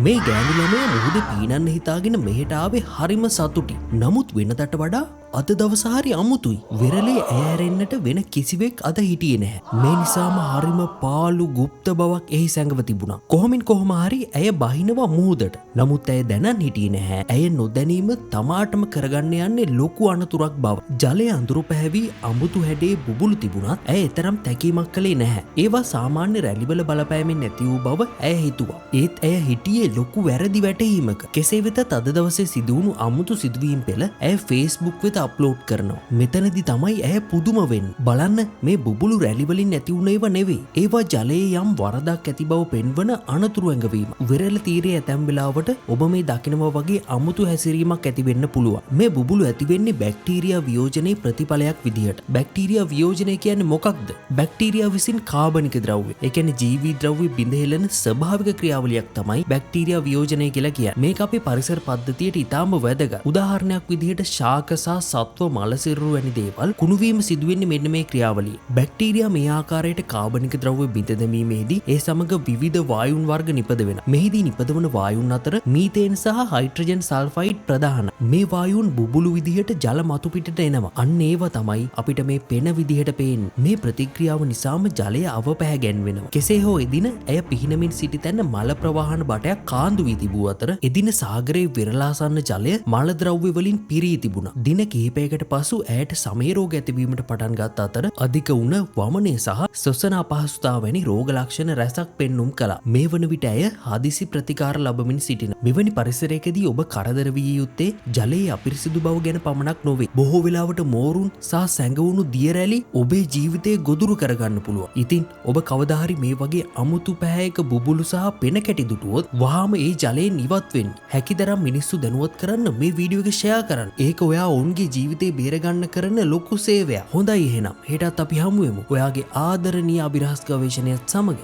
මේ ගෑනු ළමයා මුහුදේ පීනන්න හිතාගෙන මෙහෙට ආවේ හරිම සතුටින්. නමුත් වෙනදට වඩා අද දවස හරි අමුතුයි. වෙරළේ ඇෑරෙන්නට වෙන කිසිවෙක් අද හිටියේ නැහැ. මේ නිසාම හරිම පාළු গুপ্ত බවක් එහි සැඟව තිබුණා. කොහොම හරි ඇය බහිනවා මුහුදට. නමුත් ඇය දැනන් හිටියේ නැහැ. ඇය නොදැනීම තමාටම කරගන්න යන්නේ ලොකු අනතුරක් බව. ජලයේ අඳුරු පැහැවි අමුතු හැඩේ බුබුලු තිබුණත් ඇය එතරම් තැකීමක් කළේ නැහැ. ඒවා සාමාන්‍ය රැලිවල බලපෑමෙන් නැති වූ බව ඇය හිතුවා. ඒත් ඇය හිටියේ ලොකු වැරදි වැටහීමක. කෙසේ වෙතත් අද දවසේ සිදුවුණු අමුතු සිදුවීම් පෙළ ඇය Facebook වෙත අප්ලෝඩ් කරනවා. මෙතනදි තමයි ඇය පුදුම වෙන්නේ. බලන්න මේ බුබුලු රැලි වලින් නැති වුණ ඒවා නෙවෙයි. ඒවා ජලයේ යම් වරදක් ඇති බව පෙන්වන අනතුරු ඇඟවීම. වෙරළ තීරයේ ඇතැම් වෙලාවට ඔබ මේ දකිනවා වගේ අමුතු හැසිරීමක් ඇති වෙන්න පුළුවන්. මේ බුබුලු ඇති වෙන්නේ බැක්ටීරියා වියෝජනයේ ප්‍රතිඵලයක් විදිහට. බැක්ටීරියා වියෝජනය කියන්නේ මොකක්ද? බැක්ටීරියා විසින් කාබනික ද්‍රව්‍ය, ඒ කියන්නේ ජීවී ද්‍රව්‍ය බිඳ ස්වභාවික ක්‍රියාවලියක් තමයි බැක්ටීරියා වියෝජනය කියලා කියන්නේ. මේක අපේ පරිසර පද්ධතියට ඉතාම වැදගත්. උදාහරණයක් විදිහට ශාක සහ සත්ව මල සිරුරු වැනි දේවල් කුණුවීම සිදුවෙන්නේ මෙන්න මේ ක්‍රියාවලිය. බැක්ටීරියා මේ ආකාරයට කාබනික ද්‍රව්‍ය බිඳ දැමීමේදී ඒ සමග විවිධ වායුන් වර්ග නිපද වෙනවා. මෙහිදී නිපදවන වායුන් අතර මීතේන් සහ හයිඩ්‍රජන් සල්ෆයිඩ් ප්‍රධානයි. මේ වායුන් බුබුලු විදිහට ජල මතු පිටට එනවා. අන්න ඒව තමයි අපිට මේ පෙන විදිහට පේන්නේ. මේ ප්‍රතික්‍රියාව නිසාම ජලය අව පැහැගැන්වෙනවා. කෙසේ හෝ එදින ඇය පිහිනමින් සිටි තැන මල ප්‍රවාහන බටයක් කාන්දු වී තිබූ අතර එදින සාගරයේ විරලාසන්න ජලය මල ද්‍රව්‍ය වලින් පිරී තිබුණා. දින කිහිපයකට පසු ඇයට සමය රෝග ඇතිවීමට පටන් ගත් අතර අධික වුණ වමනය සහ ශ්වසන අපහසුතාව වැනි රෝග ලක්ෂණ රැසක් පෙන්눔 කළා. මේ වන විට ඇය හදිසි ප්‍රතිකාර ලබමින් සිටින. මෙවැනි පරිසරයකදී ඔබ කරදර විය යුත්තේ ජලයේ අපිරිසිදු බව ගැන පමණක් නොවේ. බොහෝ වෙලාවට මෝරුන් සහ සැඟවුණු දිය රැලි ඔබේ ජීවිතේ ගොදුරු කරගන්න පුළුවන්. ඉතින් ඔබ කවදා හරි මේ වගේ අමුතු පැහැයක බුබුලු සහ පෙන කැටි දුටුවොත් වහාම ඒ ජලයෙන් ඉවත් වෙන්න. හැකිතරම් මිනිස්සු දැනුවත් කරන්න මේ වීඩියෝ එක ෂෙයා කරන්න. ඒක ඔයා ඔවුන්ගේ ජීවිතේ බේරගන්න කරන ලොකු සේවයක්. හොඳයි එහෙනම් හෙටත් අපි හමු වෙමු ඔයාගේ ආදරණීය අභිරහස් ගවේෂණයත් සමග.